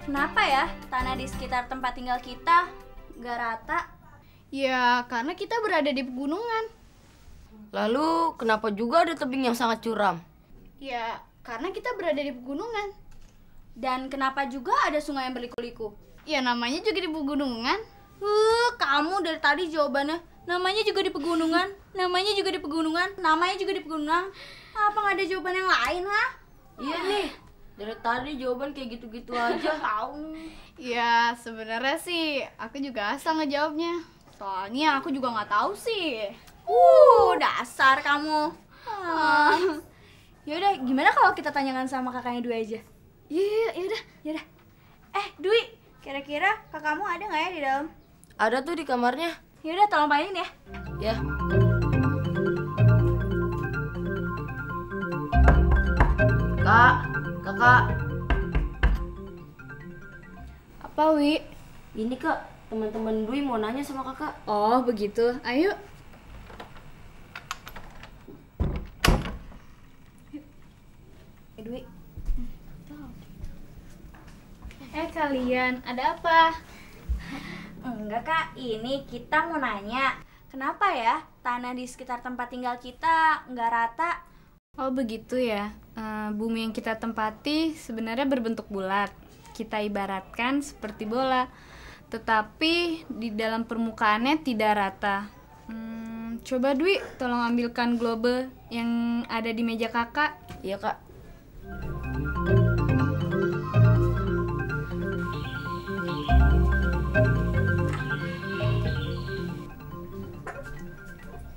Kenapa ya tanah di sekitar tempat tinggal kita nggak rata? Ya, karena kita berada di pegunungan. Lalu kenapa juga ada tebing yang sangat curam? Ya, karena kita berada di pegunungan. Dan kenapa juga ada sungai yang berliku-liku? Ya, namanya juga di pegunungan. Kamu dari tadi jawabannya namanya juga di pegunungan, namanya juga di pegunungan, namanya juga di pegunungan. Apa nggak ada jawaban yang lain, ha? Iya nih, dari tadi jawaban kayak gitu-gitu aja. Tahu. Ya, sebenarnya sih aku juga asal ngejawabnya. Soalnya aku juga nggak tahu sih. Dasar kamu. Yaudah, gimana kalau kita tanyakan sama kakaknya Dwi aja? Iya, Yaudah. Dwi, kira-kira kakakmu ada nggak ya di dalam? Ada tuh di kamarnya. Yaudah, tolong panggilin ya. Ya. Kakak. Apa, Wi? Ini kak, teman-teman Dwi mau nanya sama kakak. Oh, begitu. Ayo. Dwi. Kalian, ada apa? Enggak kak, ini kita mau nanya, kenapa ya tanah di sekitar tempat tinggal kita nggak rata? Oh, begitu ya. Bumi yang kita tempati sebenarnya berbentuk bulat. Kita ibaratkan seperti bola, tetapi di dalam permukaannya tidak rata. Coba Dwi, tolong ambilkan globe yang ada di meja kakak. Iya kak.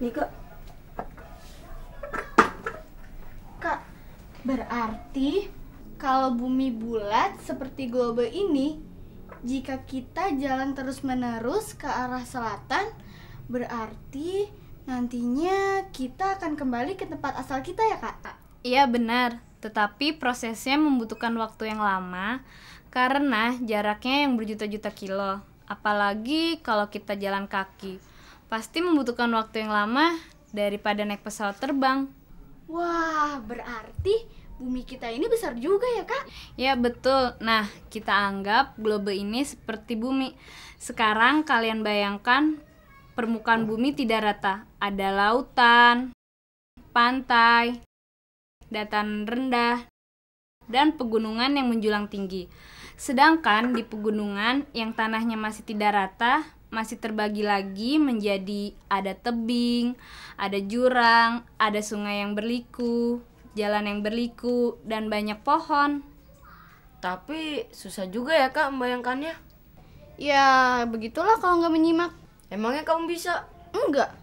Nih kak. Kak, berarti kalau bumi bulat seperti globe ini, jika kita jalan terus-menerus ke arah selatan, berarti nantinya kita akan kembali ke tempat asal kita ya, Kak? Iya, benar. Tetapi prosesnya membutuhkan waktu yang lama karena jaraknya yang berjuta-juta kilo. Apalagi kalau kita jalan kaki. Pasti membutuhkan waktu yang lama daripada naik pesawat terbang. Wah, berarti bumi kita ini besar juga ya, Kak? Ya, betul. Nah, kita anggap globe ini seperti bumi. Sekarang kalian bayangkan permukaan bumi tidak rata. Ada lautan, pantai, dataran rendah, dan pegunungan yang menjulang tinggi. Sedangkan di pegunungan yang tanahnya masih tidak rata, masih terbagi lagi menjadi ada tebing, ada jurang, ada sungai yang berliku, jalan yang berliku, dan banyak pohon. Tapi susah juga ya kak membayangkannya. Ya, begitulah kalau nggak menyimak. Emangnya kamu bisa? Enggak.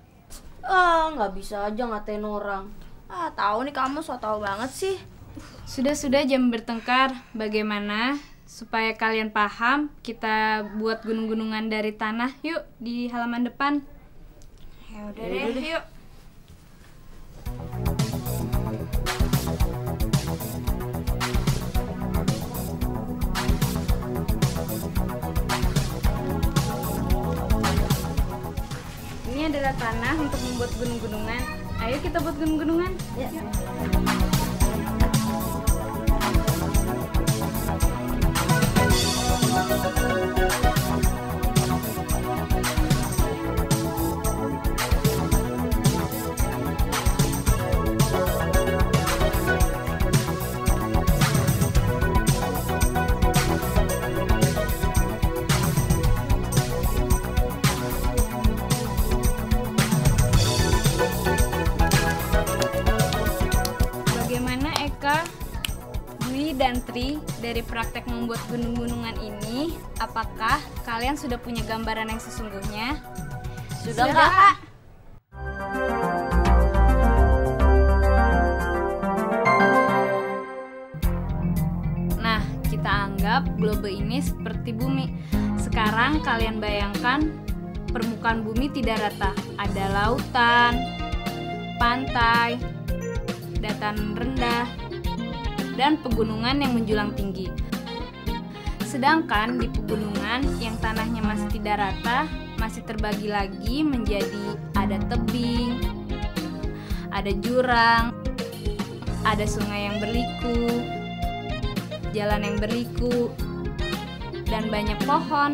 Nggak bisa aja ngatain orang. Tahu nih kamu so tau banget sih. Sudah jam bertengkar. Bagaimana supaya kalian paham, kita buat gunung-gunungan dari tanah yuk di halaman depan. Ya udah deh, yuk. Ini adalah tanah untuk membuat gunung-gunungan. Ayo kita buat gunung-gunungan. Ya. Yuk. Bagaimana Eka, Dwi, dan Tri dari praktek membuat gunung-gunungan ini? Apakah kalian sudah punya gambaran yang sesungguhnya? Sudah kak. Nah, kita anggap globe ini seperti bumi. Sekarang kalian bayangkan permukaan bumi tidak rata. Ada lautan, pantai, dataran rendah, dan pegunungan yang menjulang tinggi. Sedangkan di pegunungan yang tanahnya masih tidak rata, masih terbagi lagi menjadi ada tebing, ada jurang, ada sungai yang berliku, jalan yang berliku, dan banyak pohon.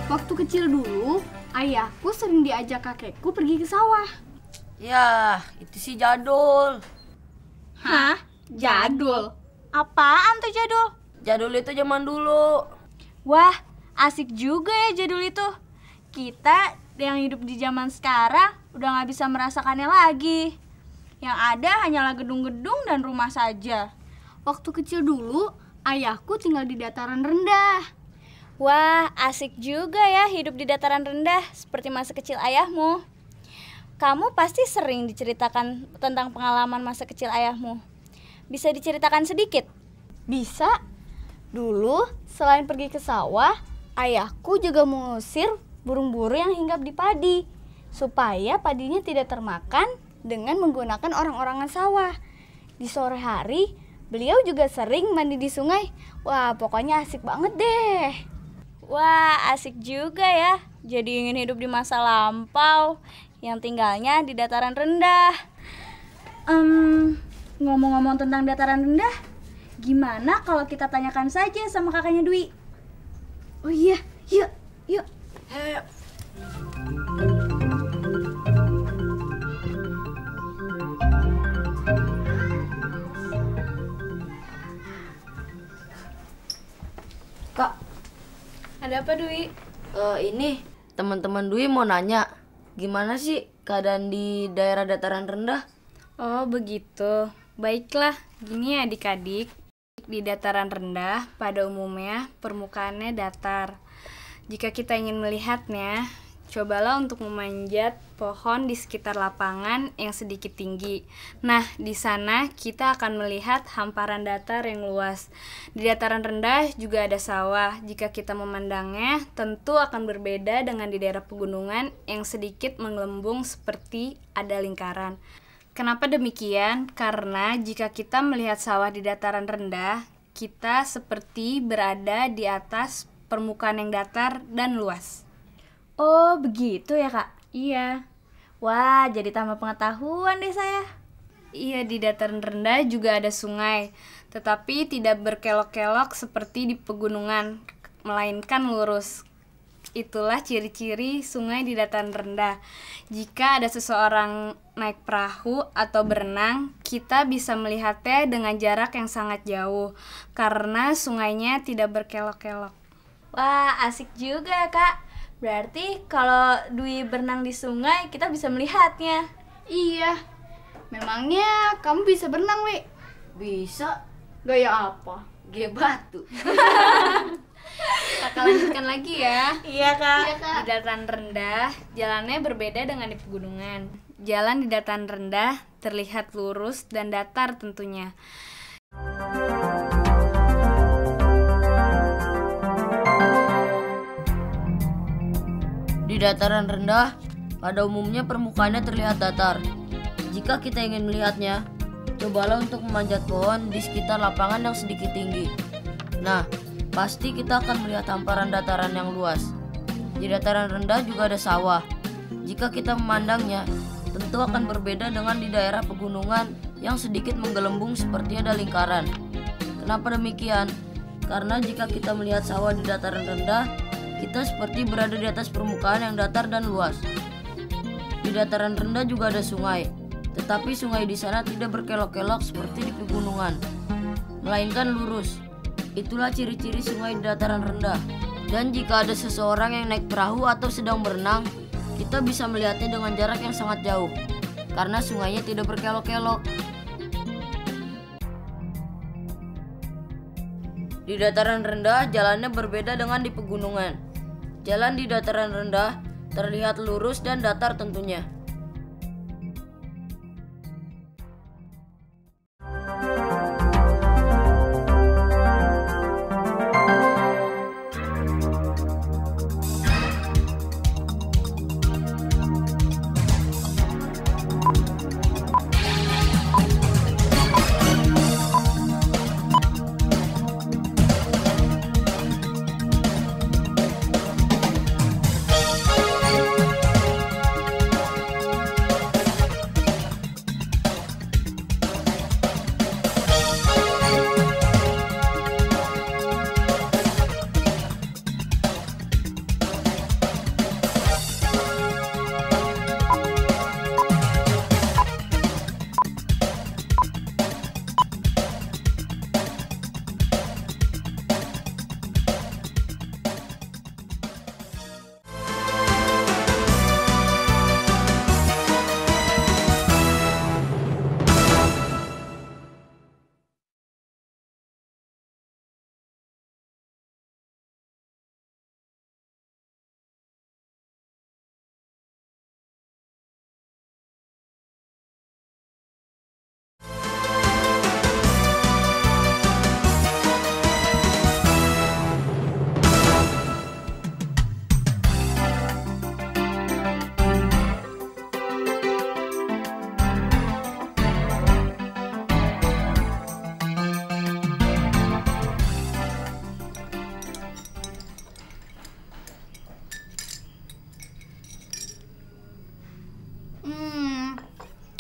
Waktu kecil dulu, ayahku sering diajak kakekku pergi ke sawah. Ya, itu sih jadul. Hah? Jadul. Apaan tuh jadul? Jadul itu zaman dulu. Wah, asik juga ya jadul itu. Kita yang hidup di zaman sekarang udah gak bisa merasakannya lagi. Yang ada hanyalah gedung-gedung dan rumah saja. Waktu kecil dulu, ayahku tinggal di dataran rendah. Wah, asik juga ya hidup di dataran rendah seperti masa kecil ayahmu. Kamu pasti sering diceritakan tentang pengalaman masa kecil ayahmu. Bisa diceritakan sedikit? Bisa. Dulu, selain pergi ke sawah, ayahku juga mengusir burung-burung yang hinggap di padi, supaya padinya tidak termakan dengan menggunakan orang-orangan sawah. Di sore hari, beliau juga sering mandi di sungai. Wah, pokoknya asik banget deh. Wah, asik juga ya. Jadi ingin hidup di masa lampau yang tinggalnya di dataran rendah. Ngomong-ngomong tentang dataran rendah, gimana kalau kita tanyakan saja sama kakaknya Dwi? Oh iya, yuk, yuk. Kak, Ada apa, Dwi? ini teman-teman Dwi mau nanya, gimana sih keadaan di daerah dataran rendah? Oh, begitu. Baiklah, gini adik-adik. Di dataran rendah, pada umumnya permukaannya datar. Jika kita ingin melihatnya, cobalah untuk memanjat pohon di sekitar lapangan yang sedikit tinggi. Nah, di sana kita akan melihat hamparan datar yang luas. Di dataran rendah juga ada sawah. Jika kita memandangnya, tentu akan berbeda dengan di daerah pegunungan yang sedikit menggelembung seperti ada lingkaran. Kenapa demikian? Karena jika kita melihat sawah di dataran rendah, kita seperti berada di atas permukaan yang datar dan luas. Oh, begitu ya, Kak? Iya. Wah, jadi tambah pengetahuan deh saya. Iya, di dataran rendah juga ada sungai, tetapi tidak berkelok-kelok seperti di pegunungan, melainkan lurus. Itulah ciri-ciri sungai di dataran rendah. Jika ada seseorang naik perahu atau berenang, kita bisa melihatnya dengan jarak yang sangat jauh, karena sungainya tidak berkelok-kelok. Wah, asik juga ya, Kak. Berarti kalau Dwi berenang di sungai, kita bisa melihatnya. Iya. Memangnya kamu bisa berenang, Wi? Bisa, Gaya apa? gaya batu. Kakak lanjutkan lagi ya. Iya, Kak. Iya, Kak. Di dataran rendah, jalannya berbeda dengan di pegunungan. Jalan di dataran rendah terlihat lurus dan datar tentunya. Di dataran rendah, pada umumnya permukaannya terlihat datar. Jika kita ingin melihatnya, cobalah untuk memanjat pohon di sekitar lapangan yang sedikit tinggi. Nah, pasti kita akan melihat hamparan dataran yang luas. Di dataran rendah juga ada sawah. Jika kita memandangnya, tentu akan berbeda dengan di daerah pegunungan yang sedikit menggelembung seperti ada lingkaran. Kenapa demikian? Karena jika kita melihat sawah di dataran rendah, kita seperti berada di atas permukaan yang datar dan luas. Di dataran rendah juga ada sungai, tetapi sungai di sana tidak berkelok-kelok seperti di pegunungan, melainkan lurus. Itulah ciri-ciri sungai di dataran rendah. Dan jika ada seseorang yang naik perahu atau sedang berenang, kita bisa melihatnya dengan jarak yang sangat jauh, karena sungainya tidak berkelok-kelok. Di dataran rendah, jalannya berbeda dengan di pegunungan. Jalan di dataran rendah terlihat lurus dan datar tentunya.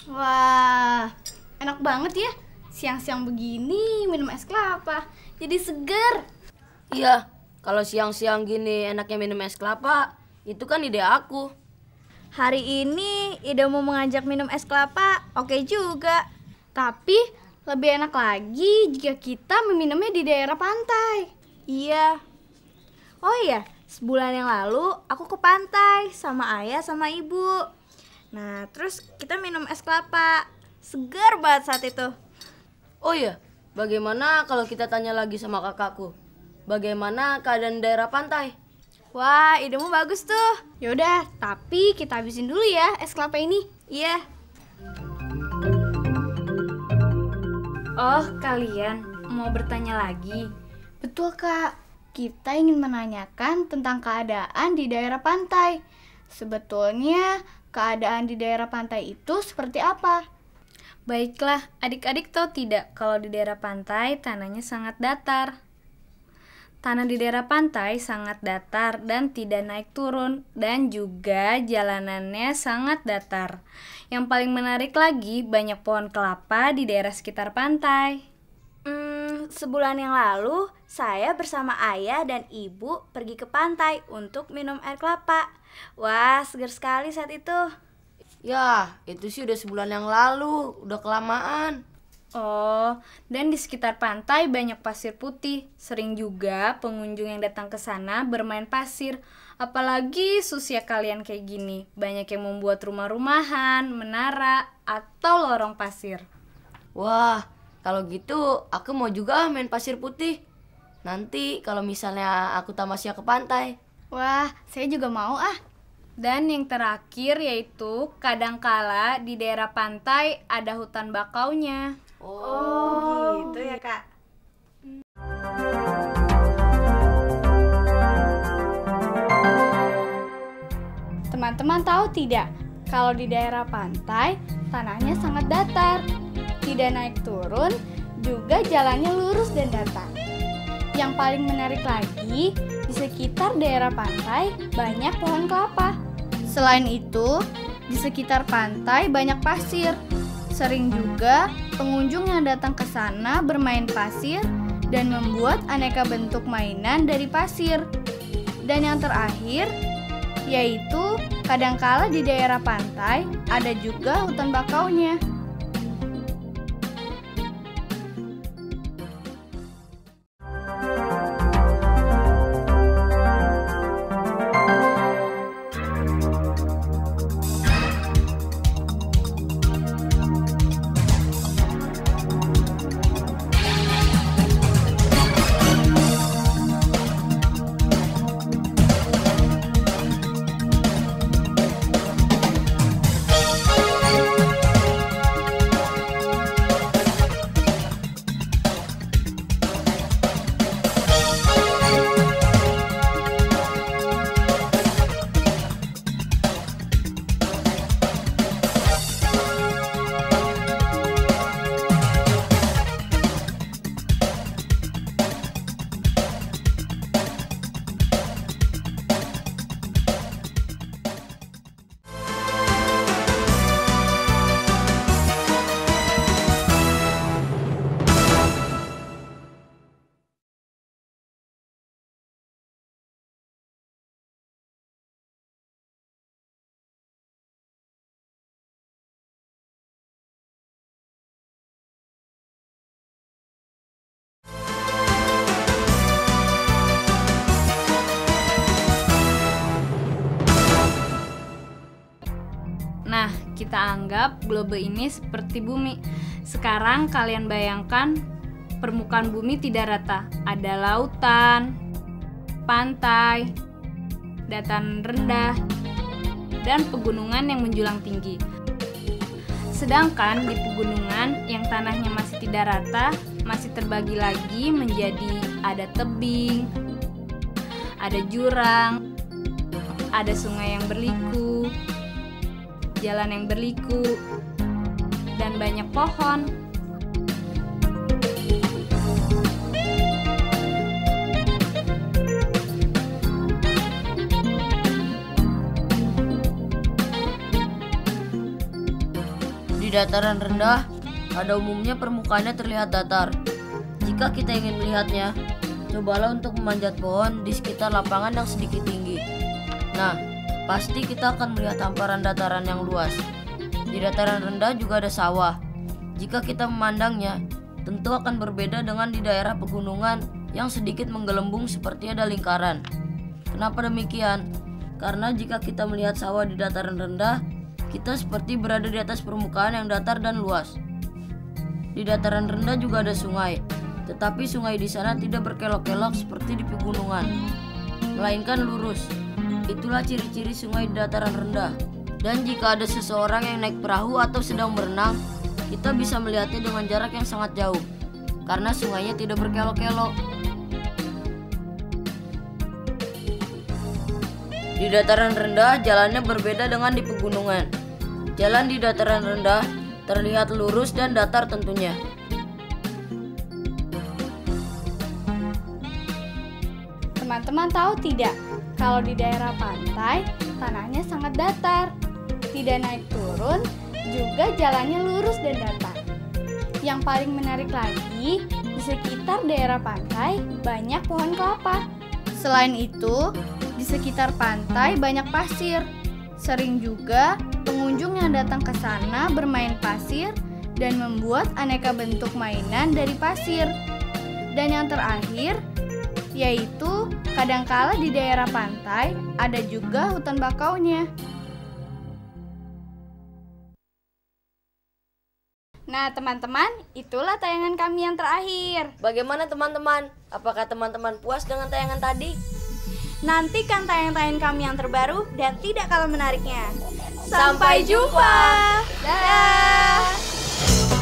Wah, enak banget ya. Siang-siang begini minum es kelapa. Jadi segar. Iya, kalau siang-siang gini enaknya minum es kelapa, itu kan ide aku. Hari ini idemu mengajak minum es kelapa, oke juga. Tapi lebih enak lagi jika kita meminumnya di daerah pantai. Iya. Oh iya, sebulan yang lalu aku ke pantai sama ayah sama ibu. Nah, terus kita minum es kelapa. Segar banget saat itu. Oh iya, bagaimana kalau kita tanya lagi sama kakakku? Bagaimana keadaan daerah pantai? Wah, idemu bagus tuh. Yaudah, tapi kita habisin dulu ya es kelapa ini. Iya. Oh, kalian mau bertanya lagi? Betul, Kak. Kita ingin menanyakan tentang keadaan di daerah pantai. Sebetulnya keadaan di daerah pantai itu seperti apa? Baiklah, adik-adik tahu tidak kalau di daerah pantai tanahnya sangat datar. Tanah di daerah pantai sangat datar dan tidak naik turun, dan juga jalanannya sangat datar. Yang paling menarik lagi, banyak pohon kelapa di daerah sekitar pantai. Sebulan yang lalu saya bersama ayah dan ibu pergi ke pantai untuk minum air kelapa. Wah, segar sekali saat itu. Ya, itu sih udah sebulan yang lalu, udah kelamaan. Oh, dan di sekitar pantai banyak pasir putih. Sering juga pengunjung yang datang ke sana bermain pasir. Apalagi usia kalian kayak gini, banyak yang membuat rumah-rumahan, menara, atau lorong pasir. Wah, kalau gitu aku mau juga main pasir putih. Nanti kalau misalnya aku tamasya ke pantai. Wah, saya juga mau ah. Dan yang terakhir yaitu kadangkala di daerah pantai ada hutan bakaunya. Oh, gitu ya, Kak. Teman-teman tahu tidak, kalau di daerah pantai, tanahnya sangat datar. Tidak naik turun, juga jalannya lurus dan datar. Yang paling menarik lagi, di sekitar daerah pantai banyak pohon kelapa. Selain itu, di sekitar pantai banyak pasir. Sering juga pengunjung yang datang ke sana bermain pasir dan membuat aneka bentuk mainan dari pasir. Dan yang terakhir, yaitu kadangkala di daerah pantai ada juga hutan bakaunya. Nah, kita anggap globe ini seperti bumi. Sekarang kalian bayangkan permukaan bumi tidak rata. Ada lautan, pantai, dataran rendah, dan pegunungan yang menjulang tinggi. Sedangkan di pegunungan yang tanahnya masih tidak rata, masih terbagi lagi menjadi ada tebing, ada jurang, ada sungai yang berliku, jalan yang berliku, dan banyak pohon. Di dataran rendah, pada umumnya permukaannya terlihat datar. Jika kita ingin melihatnya, cobalah untuk memanjat pohon di sekitar lapangan yang sedikit tinggi. Nah, pasti kita akan melihat hamparan dataran yang luas. Di dataran rendah juga ada sawah. Jika kita memandangnya, tentu akan berbeda dengan di daerah pegunungan yang sedikit menggelembung seperti ada lingkaran. Kenapa demikian? Karena jika kita melihat sawah di dataran rendah, kita seperti berada di atas permukaan yang datar dan luas. Di dataran rendah juga ada sungai, tetapi sungai di sana tidak berkelok-kelok seperti di pegunungan, melainkan lurus. Itulah ciri-ciri sungai di dataran rendah. Dan jika ada seseorang yang naik perahu atau sedang berenang, kita bisa melihatnya dengan jarak yang sangat jauh, karena sungainya tidak berkelok-kelok. Di dataran rendah, jalannya berbeda dengan di pegunungan. Jalan di dataran rendah terlihat lurus dan datar tentunya. Teman-teman tahu tidak, kalau di daerah pantai, tanahnya sangat datar. Tidak naik turun, juga jalannya lurus dan datar. Yang paling menarik lagi, di sekitar daerah pantai banyak pohon kelapa. Selain itu, di sekitar pantai banyak pasir. Sering juga pengunjung yang datang ke sana bermain pasir dan membuat aneka bentuk mainan dari pasir. Dan yang terakhir, yaitu kadangkala di daerah pantai ada juga hutan bakaunya. Nah, teman-teman, itulah tayangan kami yang terakhir. Bagaimana teman-teman? Apakah teman-teman puas dengan tayangan tadi? Nantikan tayangan-tayangan kami yang terbaru dan tidak kalah menariknya. Sampai jumpa. Dadah.